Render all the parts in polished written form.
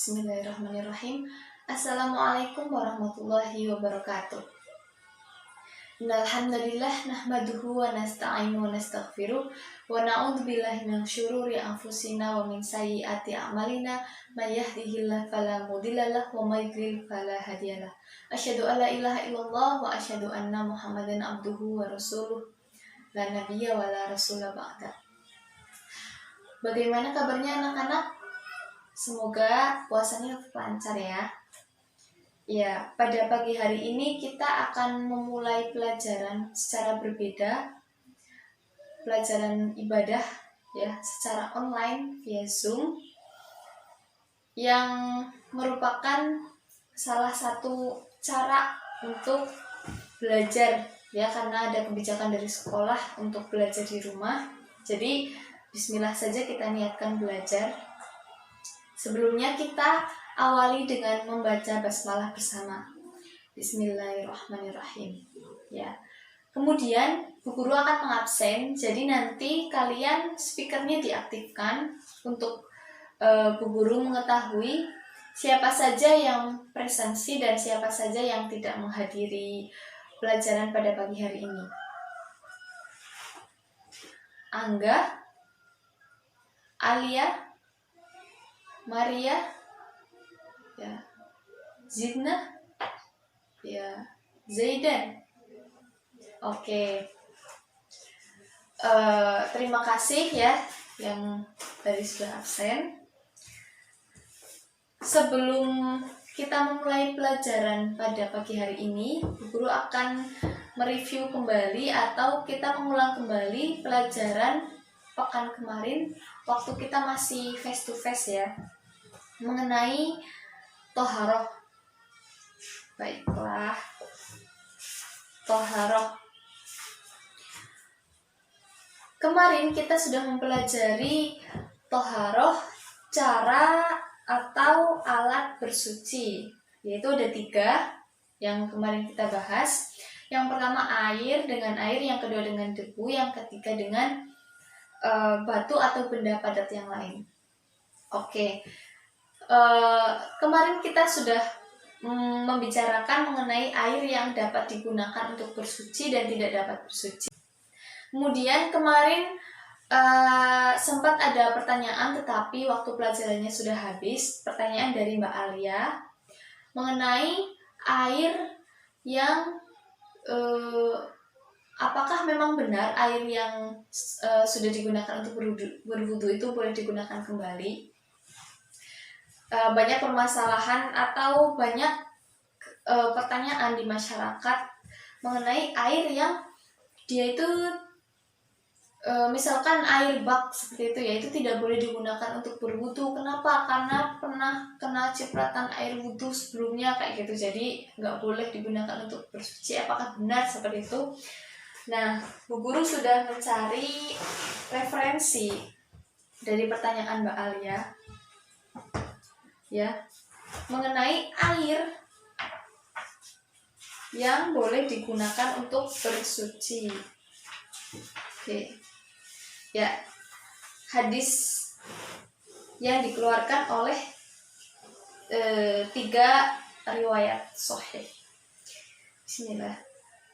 Bismillahirrahmanirrahim. Assalamualaikum warahmatullahi wabarakatuh. Innalhamdalillah nahmaduhu wa nasta'inu wa nastaghfiruh wa na'udzubillahi min syururi anfusina wa min sayyiati a'malina may yahdihillahu fala mudhillalah wa may yudhlil fala hadiyalah. Asyhadu an la ilaha illallah wa asyhadu anna Muhammadan abduhu wa rasuluh. La nabiyya wa la rasula ba'da. Bagaimana kabarnya anak-anak? Semoga puasanya lancar ya. Ya, pada pagi hari ini kita akan memulai pelajaran secara berbeda. Pelajaran ibadah ya, secara online via Zoom yang merupakan salah satu cara untuk belajar ya, karena ada kebijakan dari sekolah untuk belajar di rumah. Jadi bismillah saja kita niatkan belajar. Sebelumnya kita awali dengan membaca basmalah bersama. Bismillahirrahmanirrahim. Ya. Kemudian Bu Guru akan mengabsen, jadi nanti kalian speakernya diaktifkan untuk Bu Guru mengetahui siapa saja yang presensi dan siapa saja yang tidak menghadiri pelajaran pada pagi hari ini. Angga, Alia, Maria, ya, Zidna, ya, Zaidan. Oke. Terima kasih ya yang tadi sudah absen. Sebelum kita memulai pelajaran pada pagi hari ini, Bu Guru akan mereview kembali atau kita mengulang kembali pelajaran pekan kemarin waktu kita masih face to face ya, mengenai toharoh. Baiklah, toharoh. Kemarin kita sudah mempelajari toharoh, cara atau alat bersuci, yaitu ada 3 yang kemarin kita bahas. Yang pertama air dengan air, yang kedua dengan debu, yang ketiga dengan batu atau benda padat yang lain. Oke. Kemarin kita sudah membicarakan mengenai air yang dapat digunakan untuk bersuci dan tidak dapat bersuci. Kemudian kemarin sempat ada pertanyaan, tetapi waktu pelajarannya sudah habis. Pertanyaan dari Mbak Alia mengenai air yang apakah memang benar air yang sudah digunakan untuk berwudu itu boleh digunakan kembali? Banyak permasalahan atau banyak pertanyaan di masyarakat mengenai air yang dia itu misalkan air bak seperti itu ya, itu tidak boleh digunakan untuk berwudu. Kenapa? Karena pernah kena cipratan air wudu sebelumnya kayak gitu, jadi nggak boleh digunakan untuk bersuci. Apakah benar seperti itu? Nah, Bu Guru sudah mencari referensi dari pertanyaan Mbak Alia ya, mengenai air yang boleh digunakan untuk bersuci. Oke. Ya, hadis yang dikeluarkan oleh 3 riwayat sahih. Bismillah.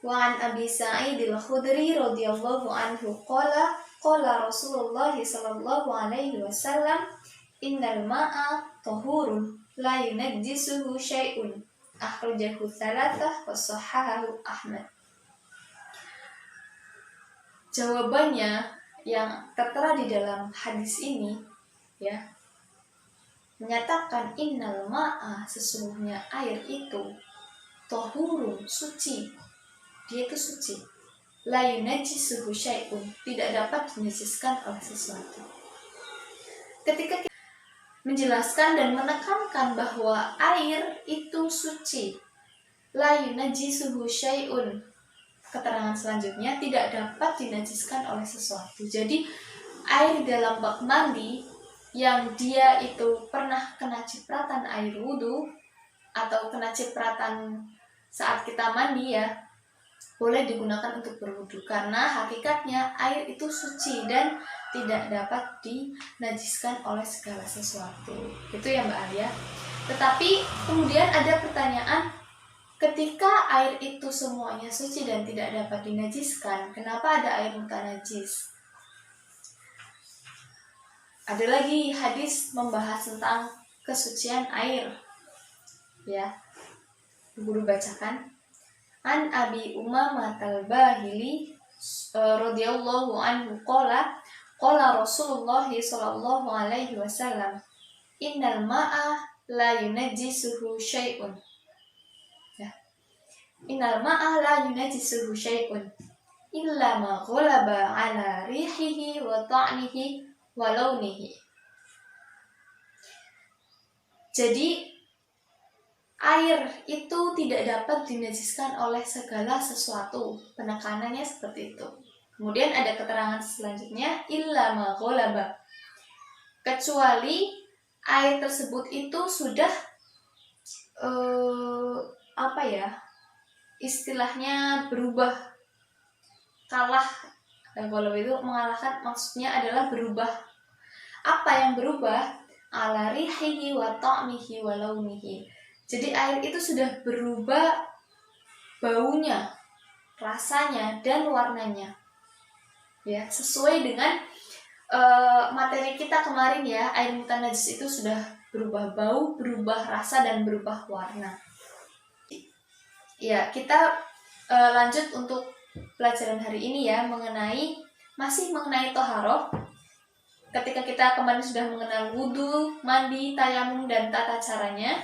Wa an Abi Sa'id al-Khudri radhiyallahu anhu qala Rasulullah sallallahu alaihi wasallam innal ma'a tahurun la yunajjisuhu syai'un. Akhrajahu tsalatsah wa shahahahu Ahmad. Jawabannya yang tertera di dalam hadis ini ya, menyatakan innal ma'a, sesungguhnya air itu tahurun, suci. Dia itu suci. La yunajjisuhu syai'un, tidak dapat dinajiskan oleh sesuatu. Ketika kita menjelaskan dan menekankan bahwa air itu suci, la yunajjisuhu syai'un, keterangan selanjutnya tidak dapat dinajiskan oleh sesuatu. Jadi air dalam bak mandi yang dia itu pernah kena cipratan air wudu atau kena cipratan saat kita mandi ya, boleh digunakan untuk berwudu karena hakikatnya air itu suci dan tidak dapat dinajiskan oleh segala sesuatu. Itu ya Mbak Alia. Tetapi kemudian ada pertanyaan, ketika air itu semuanya suci dan tidak dapat dinajiskan, kenapa ada air mutanajis? Ada lagi hadis membahas tentang kesucian air. Ya, guru bacakan. An Abi Umamah al-Bahili radhiyallahu anhu qala Rasulullah sallallahu alaihi wasallam, innal ma'a la yunajjisuhu syai'un. Ya. Innal ma'a la yunajjisuhu syai'un illa ma ghalaba ala rihihi wa ta'nihi wa launihi. Jadi air itu tidak dapat dinajiskan oleh segala sesuatu. Penekanannya seperti itu. Kemudian ada keterangan selanjutnya, illa ma ghalaba, kecuali air tersebut itu sudah istilahnya berubah, kalah. Dan kalau itu mengalahkan maksudnya adalah berubah. Apa yang berubah? Ala rihihi wa ta'mihi wa launihi. Jadi air itu sudah berubah baunya, rasanya, dan warnanya. Ya, sesuai dengan materi kita kemarin ya, air mutanajis itu sudah berubah bau, berubah rasa, dan berubah warna. Ya, kita lanjut untuk pelajaran hari ini ya, masih mengenai toharoh. Ketika kita kemarin sudah mengenal wudu, mandi, tayamum, dan tata caranya,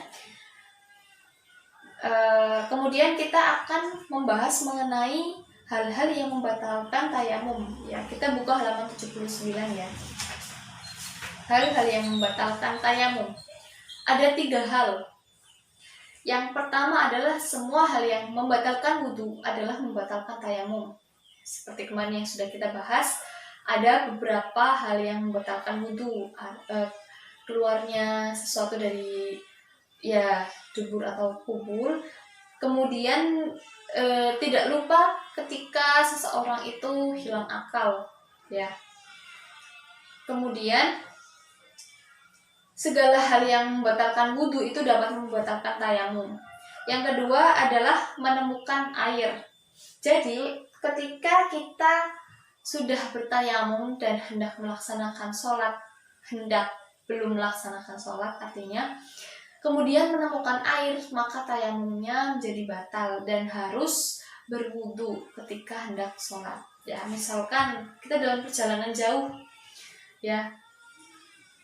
kemudian kita akan membahas mengenai hal-hal yang membatalkan tayamum. Ya, kita buka halaman 79 ya. Hal-hal yang membatalkan tayamum. Ada 3 hal. Yang pertama adalah semua hal yang membatalkan wudu adalah membatalkan tayamum. Seperti kemarin yang sudah kita bahas, ada beberapa hal yang membatalkan wudu, keluarnya sesuatu dari dubur atau kubur. Kemudian tidak lupa ketika seseorang itu hilang akal, ya. Kemudian segala hal yang membatalkan wudu itu dapat membatalkan tayamum. Yang kedua adalah menemukan air. Jadi ketika kita sudah bertayamum dan hendak melaksanakan sholat, belum melaksanakan sholat artinya, kemudian menemukan air, maka tayamumnya menjadi batal dan harus berwudu ketika hendak sholat. Ya, misalkan kita dalam perjalanan jauh, ya,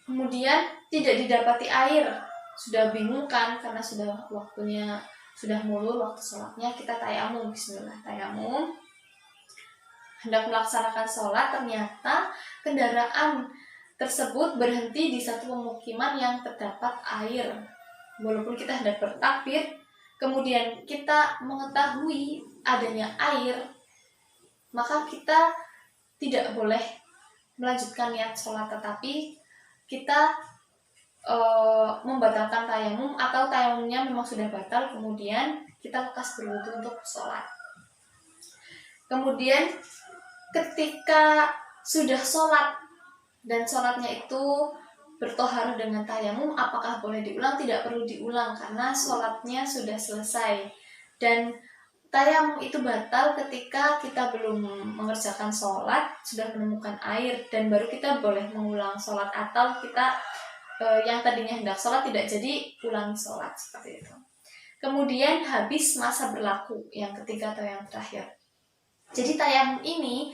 kemudian tidak didapati air, sudah bingung kan karena sudah waktunya, sudah mulur waktu sholatnya, kita tayamum, bismillah, tayamum, hendak melaksanakan sholat, ternyata kendaraan tersebut berhenti di satu pemukiman yang terdapat air. Walaupun kita hendak bertakbir, kemudian kita mengetahui adanya air, maka kita tidak boleh melanjutkan niat sholat, tetapi kita membatalkan tayamum, atau tayamumnya memang sudah batal, kemudian kita lekas berwudu untuk sholat. Kemudian ketika sudah sholat dan sholatnya itu bertohar dengan tayamum, apakah boleh diulang? Tidak perlu diulang karena sholatnya sudah selesai. Dan tayamum itu batal ketika kita belum mengerjakan sholat, sudah menemukan air, dan baru kita boleh mengulang sholat, atau kita yang tadinya hendak sholat tidak jadi ulangi sholat, seperti itu. Kemudian habis masa berlaku, yang ketiga atau yang terakhir. Jadi tayamum ini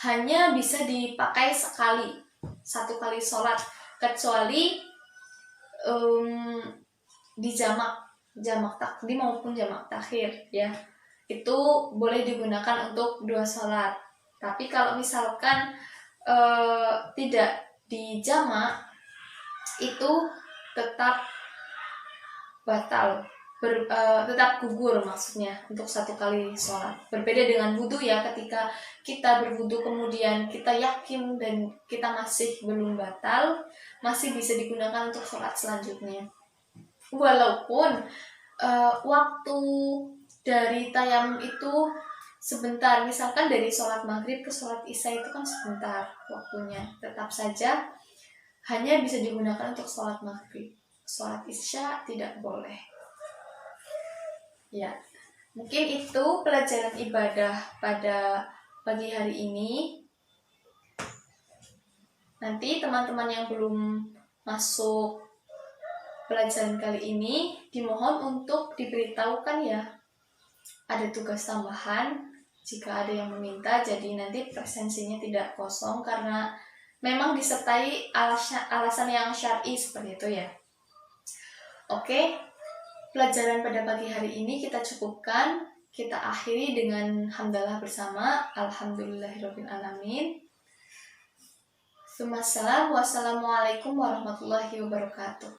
hanya bisa dipakai sekali, 1 kali sholat, kecuali di jamak takdim maupun jamak takhir, ya, itu boleh digunakan untuk 2 sholat. Tapi kalau misalkan tidak di jamak, itu tetap batal, tetap gugur maksudnya untuk 1 kali sholat. Berbeda dengan wudu ya, ketika kita berwudu kemudian kita yakin dan kita masih belum batal, masih bisa digunakan untuk sholat selanjutnya. Walaupun waktu dari tayamum itu sebentar, misalkan dari sholat maghrib ke sholat isya itu kan sebentar waktunya, tetap saja hanya bisa digunakan untuk sholat maghrib. sholat isya tidak boleh. Ya, mungkin itu pelajaran ibadah pada pagi hari ini. Nanti teman-teman yang belum masuk pelajaran kali ini dimohon untuk diberitahukan ya. Ada tugas tambahan jika ada yang meminta, jadi nanti presensinya tidak kosong karena memang disertai alasan yang syar'i seperti itu ya. Oke, pelajaran pada pagi hari ini kita cukupkan. Kita akhiri dengan hamdalah bersama. Alhamdulillahirabbil alamin. Wassalamualaikum warahmatullahi wabarakatuh.